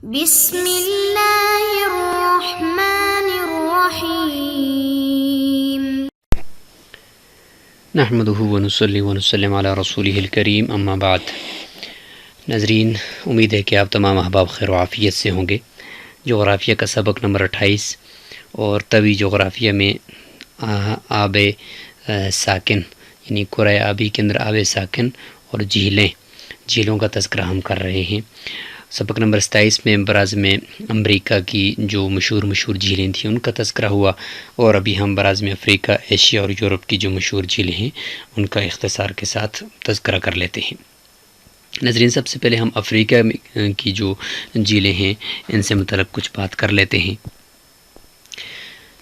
بسم اللہ الرحمن الرحیم نحمدہ ونصلی ونسلم علی رسولہ الکریم اما بعد۔ ناظرین، امید ہے کہ آپ تمام احباب خیر و عافیت سے ہوں گے۔ جغرافیہ کا سبق نمبر 28 اور طوی جغرافیہ میں آب ساکن یعنی کرۂ آبی کے اندر آب ساکن اور جھیلوں کا تذکرہ ہم کر رہے ہیں۔ سبق نمبر 27 میں براعظم امریکہ کی جو مشہور جھیلیں تھیں ان کا تذکرہ ہوا، اور ابھی ہم براعظم افریقہ، ایشیا اور یورپ کی جو مشہور جھیلیں ہیں ان کا اختصار کے ساتھ تذکرہ کر لیتے ہیں۔ ناظرین، سب سے پہلے ہم افریقہ کی جو جھیلیں ہیں ان سے متعلق کچھ بات کر لیتے ہیں۔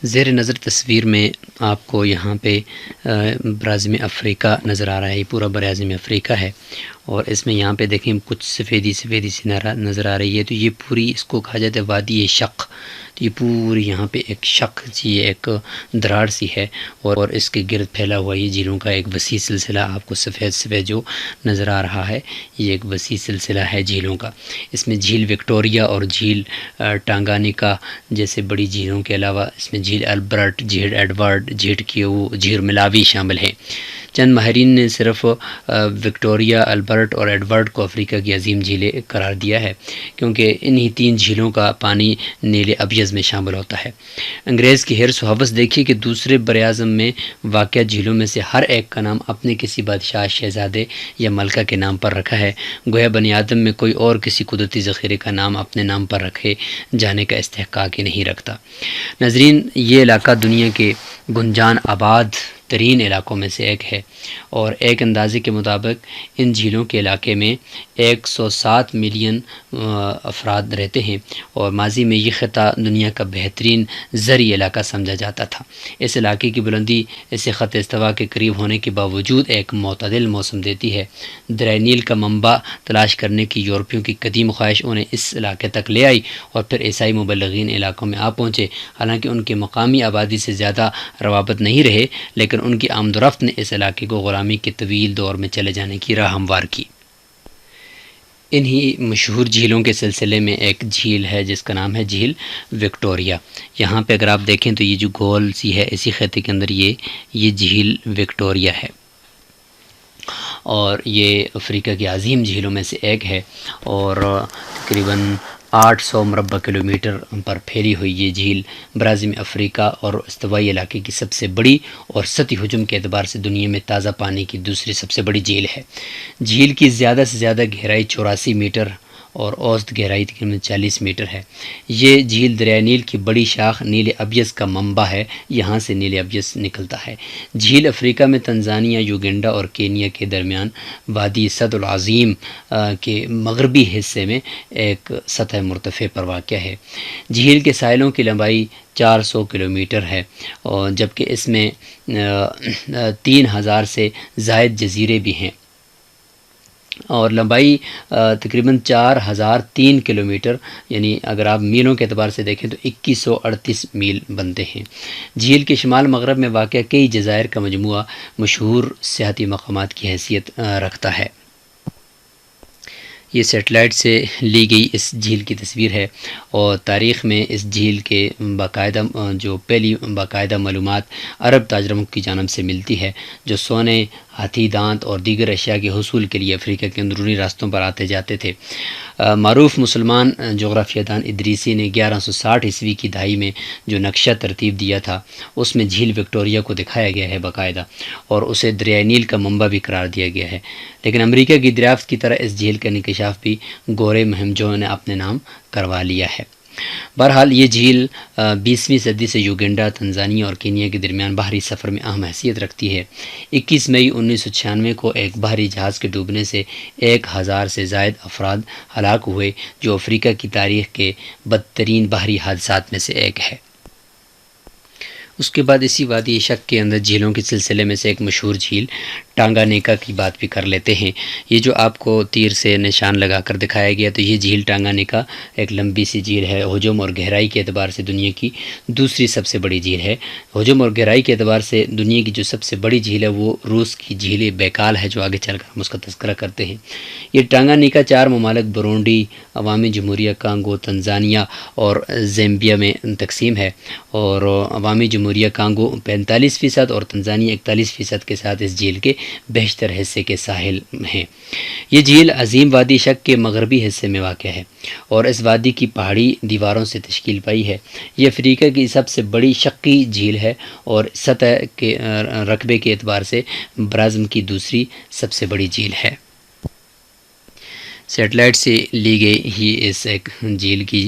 زیر نظر تصویر میں آپ کو یہاں پہ براعظم افریقہ نظر آ رہا ہے، یہ پورا براعظم افریقہ ہے، اور اس میں یہاں پہ دیکھیں کچھ سفیدی سی نظر آ رہی ہے، تو یہ پوری اس کو کہا جاتا ہے وادی شق۔ تو یہ پوری یہاں پہ ایک شق سی، ایک دراڑ سی ہے، اور اس کے گرد پھیلا ہوا یہ جھیلوں کا ایک وسیع سلسلہ آپ کو سفید جو نظر آ رہا ہے، یہ ایک وسیع سلسلہ ہے جھیلوں کا۔ اس میں جھیل وکٹوریہ اور جھیل ٹانگانیکا جیسے بڑی جھیلوں کے علاوہ اس میں جھیل البرٹ، جھیل ایڈورڈ، جھیل ملاوی شامل ہیں۔ چند ماہرین نے صرف وکٹوریہ، البرٹ اور ایڈورڈ کو افریقہ کی عظیم جھیلیں قرار دیا ہے، کیونکہ انہی تین جھیلوں کا پانی نیل ابیض میں شامل ہوتا ہے۔ انگریز کی حرص و ہوس دیکھیے کہ دوسرے براعظم میں واقع جھیلوں میں سے ہر ایک کا نام اپنے کسی بادشاہ، شہزادے یا ملکہ کے نام پر رکھا ہے، گویا بنی آدم میں کوئی اور کسی قدرتی ذخیرے کا نام اپنے نام پر رکھے جانے کا استحقاق ہی نہیں رکھتا۔ ناظرین، یہ علاقہ دنیا کے گنجان آباد ترین علاقوں میں سے ایک ہے، اور ایک اندازے کے مطابق ان جھیلوں کے علاقے میں 107 ملین افراد رہتے ہیں، اور ماضی میں یہ خطہ دنیا کا بہترین زرعی علاقہ سمجھا جاتا تھا۔ اس علاقے کی بلندی اسے خط استوا کے قریب ہونے کے باوجود ایک معتدل موسم دیتی ہے۔ دریائے نیل کا منبع تلاش کرنے کی یورپیوں کی قدیم خواہش انہیں اس علاقے تک لے آئی، اور پھر عیسائی مبلغین علاقوں میں آ پہنچے۔ حالانکہ ان کے مقامی آبادی سے زیادہ روابط نہیں رہے، لیکن ان کی آمد و رفت نے اس علاقے کو غلامی کے طویل دور میں چلے جانے کی راہ ہموار کی۔ انہی مشہور جھیلوں کے سلسلے میں ایک جھیل ہے جس کا نام ہے جھیل وکٹوریہ۔ یہاں پہ اگر آپ دیکھیں تو یہ جو گول سی ہے، اسی خطے کے اندر یہ جھیل وکٹوریہ ہے، اور یہ افریقہ کی عظیم جھیلوں میں سے ایک ہے، اور تقریباً 800 مربع کلومیٹر پر پھیلی ہوئی یہ جھیل براعظم افریقہ اور استوائی علاقے کی سب سے بڑی اور سطحی حجم کے اعتبار سے دنیا میں تازہ پانی کی دوسری سب سے بڑی جھیل ہے۔ جھیل کی زیادہ سے زیادہ گہرائی 84 میٹر اور اوسط گہرائی تقریباً 40 میٹر ہے۔ یہ جھیل دریائے نیل کی بڑی شاخ نیل ابیض کا منبع ہے، یہاں سے نیل ابیض نکلتا ہے۔ جھیل افریقہ میں تنزانیہ، یوگنڈا اور کینیا کے درمیان وادی صد العظیم کے مغربی حصے میں ایک سطح مرتفع پر واقع ہے۔ جھیل کے ساحلوں کی لمبائی 400 کلومیٹر ہے، اور جبکہ اس میں 3000 سے زائد جزیرے بھی ہیں، اور لمبائی تقریباً 4003 کلومیٹر، یعنی اگر آپ میلوں کے اعتبار سے دیکھیں تو 2138 میل بنتے ہیں۔ جھیل کے شمال مغرب میں واقع کئی جزائر کا مجموعہ مشہور سیاحتی مقامات کی حیثیت رکھتا ہے۔ یہ سیٹلائٹ سے لی گئی اس جھیل کی تصویر ہے، اور تاریخ میں اس جھیل کے پہلی باقاعدہ معلومات عرب تاجروں کی جانب سے ملتی ہے، جو سونے، ہاتھی دانت اور دیگر اشیاء کے حصول کے لیے افریقہ کے اندرونی راستوں پر آتے جاتے تھے۔ معروف مسلمان جغرافیہ دان ادریسی نے 1160 عیسوی کی دہائی میں جو نقشہ ترتیب دیا تھا اس میں جھیل وکٹوریہ کو دکھایا گیا ہے باقاعدہ، اور اسے دریائے نیل کا منبع بھی قرار دیا گیا ہے۔ لیکن امریکہ کی دریافت کی طرح اس جھیل کا انکشاف بھی گورے مہمجوں نے اپنے نام کروا لیا ہے۔ بہرحال یہ جھیل 20ویں صدی سے یوگنڈا، تنزانیہ اور کینیا کے درمیان بحری سفر میں اہم حیثیت رکھتی ہے۔ 21 مئی 1996 کو ایک بحری جہاز کے ڈوبنے سے 1000 سے زائد افراد ہلاک ہوئے، جو افریقہ کی تاریخ کے بدترین بحری حادثات میں سے ایک ہے۔ اس کے بعد اسی وادی شک کے اندر جھیلوں کے سلسلے میں سے ایک مشہور جھیل ٹانگانیکا کی بات بھی کر لیتے ہیں۔ یہ جو آپ کو تیر سے نشان لگا کر دکھایا گیا، تو یہ جھیل ٹانگانیکا ایک لمبی سی جھیل ہے، حجم اور گہرائی کے اعتبار سے دنیا کی دوسری سب سے بڑی جھیل ہے۔ حجم اور گہرائی کے اعتبار سے دنیا کی جو سب سے بڑی جھیل ہے وہ روس کی جھیل بیکال ہے، جو آگے چل کر ہم اس کا تذکرہ کرتے ہیں۔ یہ ٹانگانیکا 4 ممالک برونڈی، عوامی جمہوریہ کانگو، تنزانیہ اور زیمبیا میں تقسیم ہے، اور عوامی جمہوریہ کانگو 45% اور تنزانیہ 41% کے ساتھ اس جھیل کے بیشتر حصے کے ساحل ہیں۔ یہ جھیل عظیم وادی شک کے مغربی حصے میں واقع ہے اور اس وادی کی پہاڑی دیواروں سے تشکیل پائی ہے۔ یہ افریقہ کی سب سے بڑی شقی جھیل ہے اور سطح کے رقبے کے اعتبار سے برازم کی دوسری سب سے بڑی جھیل ہے۔ سیٹلائٹ سے لی گئی یہ اس ایک جھیل کی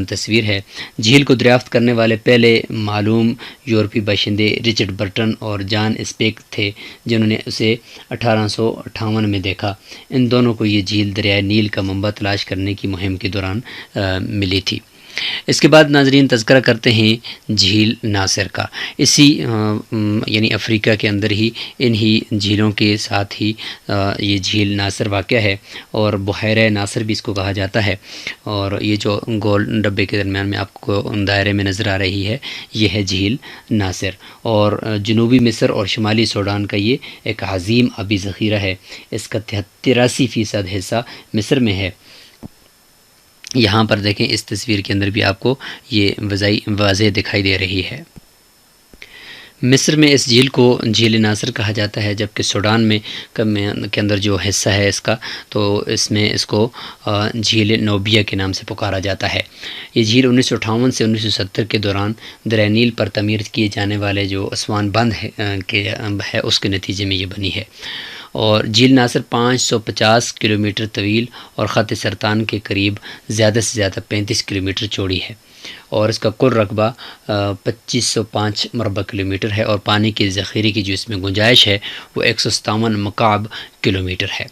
تصویر ہے۔ جھیل کو دریافت کرنے والے پہلے معلوم یورپی باشندے رچرڈ برٹن اور جان اسپیک تھے، جنہوں نے اسے 1858 میں دیکھا۔ ان دونوں کو یہ جھیل دریائے نیل کا منبع تلاش کرنے کی مہم کے دوران ملی تھی۔ اس کے بعد ناظرین تذکرہ کرتے ہیں جھیل ناصر کا۔ اسی یعنی افریقہ کے اندر ہی انہی جھیلوں کے ساتھ ہی یہ جھیل ناصر واقع ہے، اور بحیرہ ناصر بھی اس کو کہا جاتا ہے، اور یہ جو گول ڈبے کے درمیان میں آپ کو دائرے میں نظر آ رہی ہے، یہ ہے جھیل ناصر۔ اور جنوبی مصر اور شمالی سوڈان کا یہ ایک عظیم آبی ذخیرہ ہے۔ اس کا 83% حصہ مصر میں ہے۔ یہاں پر دیکھیں اس تصویر کے اندر بھی آپ کو یہ واضح دکھائی دے رہی ہے۔ مصر میں اس جھیل کو جھیل ناصر کہا جاتا ہے، جبکہ سوڈان میں کے اندر جو حصہ ہے اس کا، تو اس میں اس کو جھیل نوبیا کے نام سے پکارا جاتا ہے۔ یہ جھیل 1958 سے 1970 کے دوران دریائے نیل پر تعمیر کیے جانے والے جو اسوان بند ہے اس کے نتیجے میں یہ بنی ہے۔ اور جھیل ناصر 550 کلومیٹر طویل اور خط سرطان کے قریب زیادہ سے زیادہ 35 کلومیٹر چوڑی ہے، اور اس کا کل رقبہ 2505 مربع کلومیٹر ہے، اور پانی کے ذخیرے کی جو اس میں گنجائش ہے وہ 157 مکعب کلومیٹر ہے۔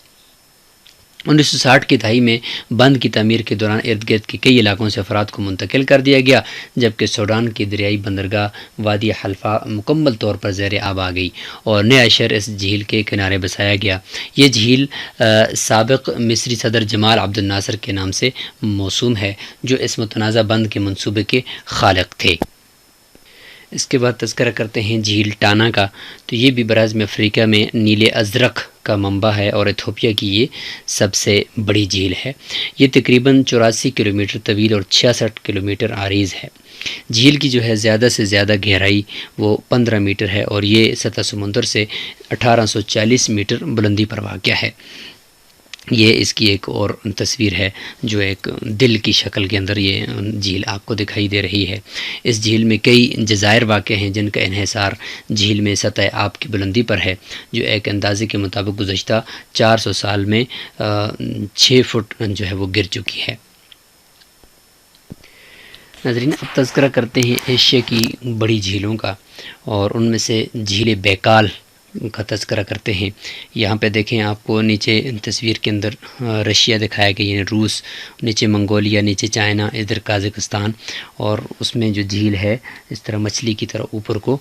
1960 کی دہائی میں بند کی تعمیر کے دوران ارد گرد کے کئی علاقوں سے افراد کو منتقل کر دیا گیا، جبکہ سوڈان کی دریائی بندرگاہ وادی حلفا مکمل طور پر زیر آب آ گئی اور نیا شہر اس جھیل کے کنارے بسایا گیا۔ یہ جھیل سابق مصری صدر جمال عبد الناصر کے نام سے موسوم ہے، جو اس متنازع بند کے منصوبے کے خالق تھے۔ اس کے بعد تذکرہ کرتے ہیں جھیل ٹانا کا، تو یہ بھی براعظم افریقہ میں نیل ازرق کا منبع ہے اور ایتھوپیا کی یہ سب سے بڑی جھیل ہے۔ یہ تقریباً 84 کلومیٹر طویل اور 66 کلومیٹر عریض ہے۔ جھیل کی جو ہے زیادہ سے زیادہ گہرائی وہ 15 میٹر ہے، اور یہ سطح سمندر سے 1840 میٹر بلندی پر واقع ہے۔ یہ اس کی ایک اور تصویر ہے جو ایک دل کی شکل کے اندر یہ جھیل آپ کو دکھائی دے رہی ہے۔ اس جھیل میں کئی جزائر واقع ہیں جن کا انحصار جھیل میں سطح آب کی بلندی پر ہے، جو ایک اندازے کے مطابق گزشتہ 400 سال میں 6 فٹ جو ہے وہ گر چکی ہے۔ ناظرین اب تذکرہ کرتے ہیں ایشیا کی بڑی جھیلوں کا، اور ان میں سے جھیل بیکال کا تذکرہ کرتے ہیں۔ یہاں پہ دیکھیں آپ کو نیچے تصویر کے اندر رشیا دکھایا گیا، یعنی روس، نیچے منگولیا، نیچے چائنا، ادھر قازقستان، اور اس میں جو جھیل ہے اس طرح مچھلی کی طرح اوپر کو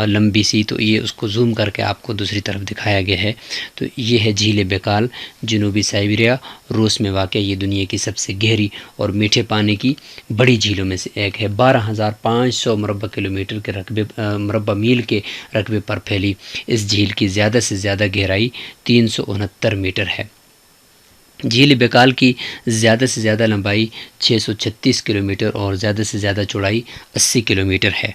لمبی سی، تو یہ اس کو زوم کر کے آپ کو دوسری طرف دکھایا گیا ہے۔ تو یہ ہے جھیل بیکال، جنوبی سائبیریا روس میں واقع۔ یہ دنیا کی سب سے گہری اور میٹھے پانی کی بڑی جھیلوں میں سے ایک ہے۔ 12,500 مربع کلومیٹر کے مربع میل کے رقبے پر پھیلی اس جھیل کی زیادہ سے زیادہ گہرائی 369 میٹر ہے۔ جھیل بیکال کی زیادہ سے زیادہ لمبائی 636 کلومیٹر اور زیادہ سے زیادہ چوڑائی 80 کلومیٹر ہے۔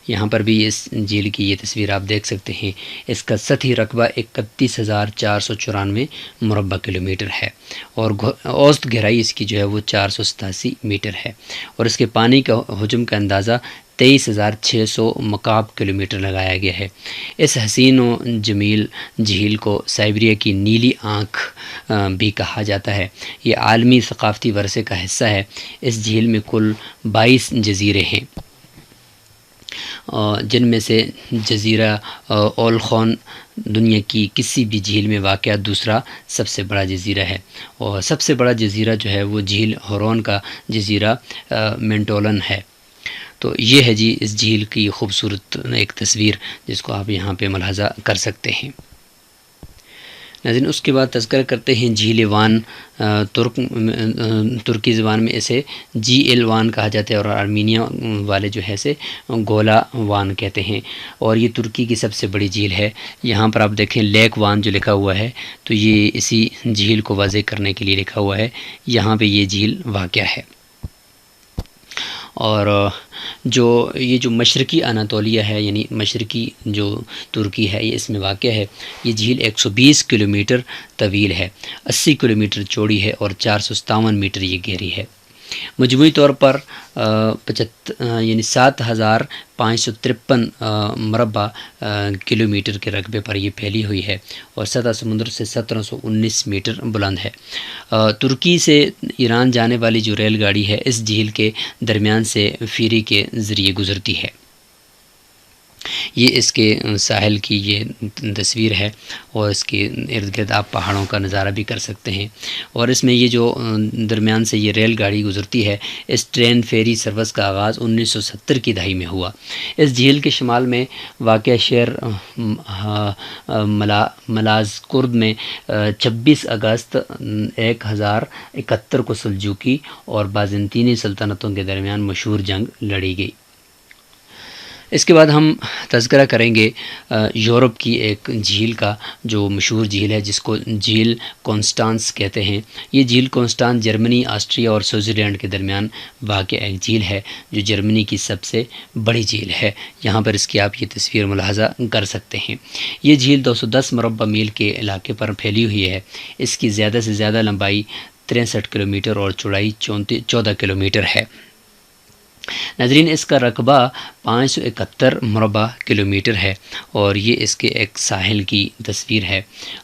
یہاں پر بھی اس جھیل کی یہ تصویر آپ دیکھ سکتے ہیں۔ اس کا سطحی رقبہ 31,494 مربع کلومیٹر ہے، اور اوسط گہرائی اس کی جو ہے وہ 487 میٹر ہے، اور اس کے پانی کا حجم کا اندازہ 23,600 مکعب کلومیٹر لگایا گیا ہے۔ اس حسین و جمیل جھیل کو سائبیریا کی نیلی آنکھ بھی کہا جاتا ہے۔ یہ عالمی ثقافتی ورثے کا حصہ ہے۔ اس جھیل میں کل 22 جزیرے ہیں، جن میں سے جزیرہ اولخون دنیا کی کسی بھی جھیل میں واقع دوسرا سب سے بڑا جزیرہ ہے، اور سب سے بڑا جزیرہ جو ہے وہ جھیل ہورون کا جزیرہ مینٹولن ہے۔ تو یہ ہے جی اس جھیل کی خوبصورت ایک تصویر جس کو آپ یہاں پہ ملاحظہ کر سکتے ہیں۔ ناظرین اس کے بعد تذکرہ کرتے ہیں جھیل وان، ترکی زبان میں اسے جی ایل وان کہا جاتا ہے اور آرمینیا والے جو ہے اسے گولا وان کہتے ہیں، اور یہ ترکی کی سب سے بڑی جھیل ہے۔ یہاں پر آپ دیکھیں لیک وان جو لکھا ہوا ہے تو یہ اسی جھیل کو واضح کرنے کے لیے لکھا ہوا ہے، یہاں پہ یہ جھیل واقع ہے۔ اور یہ جو مشرقی اناطولیہ ہے یعنی مشرقی جو ترکی ہے یہ اس میں واقع ہے۔ یہ جھیل 120 کلومیٹر طویل ہے، 80 کلومیٹر چوڑی ہے اور 457 میٹر یہ گہری ہے۔ مجموعی طور پر 7553 مربع کلومیٹر کے رقبے پر یہ پھیلی ہوئی ہے اور سطح سمندر سے 1719 میٹر بلند ہے۔ ترکی سے ایران جانے والی جو ریل گاڑی ہے اس جھیل کے درمیان سے فیری کے ذریعے گزرتی ہے۔ یہ اس کے ساحل کی یہ تصویر ہے اور اس کے ارد گرد آپ پہاڑوں کا نظارہ بھی کر سکتے ہیں، اور اس میں یہ جو درمیان سے یہ ریل گاڑی گزرتی ہے اس ٹرین فیری سروس کا آغاز 1970 کی دہائی میں ہوا۔ اس جھیل کے شمال میں واقع شہر ملازکرد میں 26 اگست 1071 کو سلجوقی اور بازنطینی سلطنتوں کے درمیان مشہور جنگ لڑی گئی۔ اس کے بعد ہم تذکرہ کریں گے یورپ کی ایک جھیل کا جو مشہور جھیل ہے جس کو جھیل کونسٹانس کہتے ہیں۔ یہ جھیل کونسٹانس جرمنی، آسٹریا اور سوئٹزرلینڈ کے درمیان واقع ایک جھیل ہے جو جرمنی کی سب سے بڑی جھیل ہے۔ یہاں پر اس کی آپ یہ تصویر ملاحظہ کر سکتے ہیں۔ یہ جھیل 210 مربع میل کے علاقے پر پھیلی ہوئی ہے۔ اس کی زیادہ سے زیادہ لمبائی 63 کلومیٹر اور چوڑائی 14 کلومیٹر ہے۔ ناظرین اس کا رقبہ 571 مربع کلومیٹر ہے اور یہ اس کے ایک ساحل کی تصویر ہے،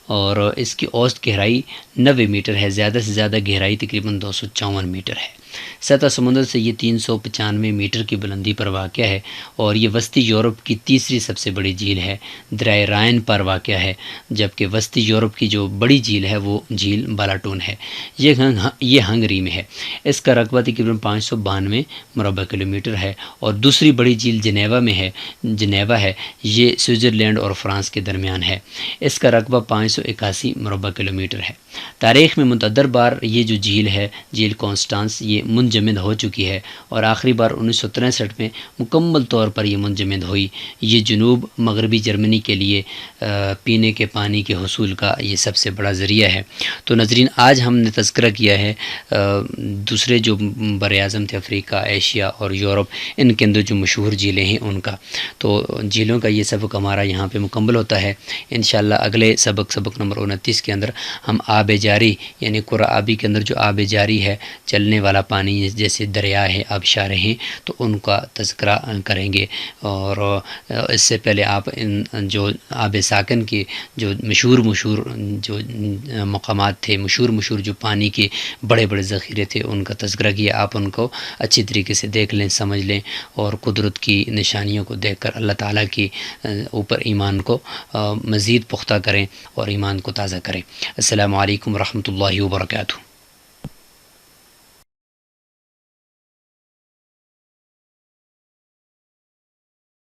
اور اس کی اوسط گہرائی 90 میٹر ہے، زیادہ سے زیادہ گہرائی تقریباً 254 میٹر ہے۔ سطح سمندر سے یہ 395 میٹر کی بلندی پر واقع ہے اور یہ وسطی یورپ کی تیسری سب سے بڑی جھیل ہے، دریائے رائن پر واقع ہے، جبکہ وسطی یورپ کی جو بڑی جھیل ہے وہ جھیل بالاٹون ہے، یہ ہنگری میں ہے۔ اس کا رقبہ تقریباً 592 مربع کلومیٹر ہے، اور دوسری بڑی جھیل جنیوا ہے، یہ سوئٹزرلینڈ اور فرانس کے درمیان ہے۔ اس کا رقبہ 581 مربع کلومیٹر ہے۔ تاریخ میں متعدد بار یہ جو جھیل ہے جھیل کونسٹانس یہ منجمد ہو چکی ہے، اور آخری بار 1963 میں مکمل طور پر یہ منجمد ہوئی۔ یہ جنوب مغربی جرمنی کے لیے پینے کے پانی کے حصول کا یہ سب سے بڑا ذریعہ ہے۔ تو ناظرین آج ہم نے تذکرہ کیا ہے دوسرے جو براعظم تھے افریقہ، ایشیا اور یورپ، ان کے اندر جو مشہور جھیلیں ہیں ان کا، تو جھیلوں کا یہ سبق ہمارا یہاں پہ مکمل ہوتا ہے۔ انشاءاللہ اگلے سبق نمبر 29 کے اندر ہم آب جاری یعنی قرہ آبی کے اندر جو آب جاری ہے، چلنے والا پانی جیسے دریا ہے، آبشار ہیں، تو ان کا تذکرہ کریں گے۔ اور اس سے پہلے آپ جو آب ساکن کے جو مشہور جو مقامات تھے، مشہور جو پانی کے بڑے بڑے ذخیرے تھے، ان کا تذکرہ کیا۔ آپ ان کو اچھی طریقے سے دیکھ لیں، سمجھ لیں، اور قدرت کی نشانیوں کو دیکھ کر اللہ تعالیٰ کی اوپر ایمان کو مزید پختہ کریں اور ایمان کو تازہ کریں۔ السلام علیکم ورحمۃ اللہ وبرکاتہ۔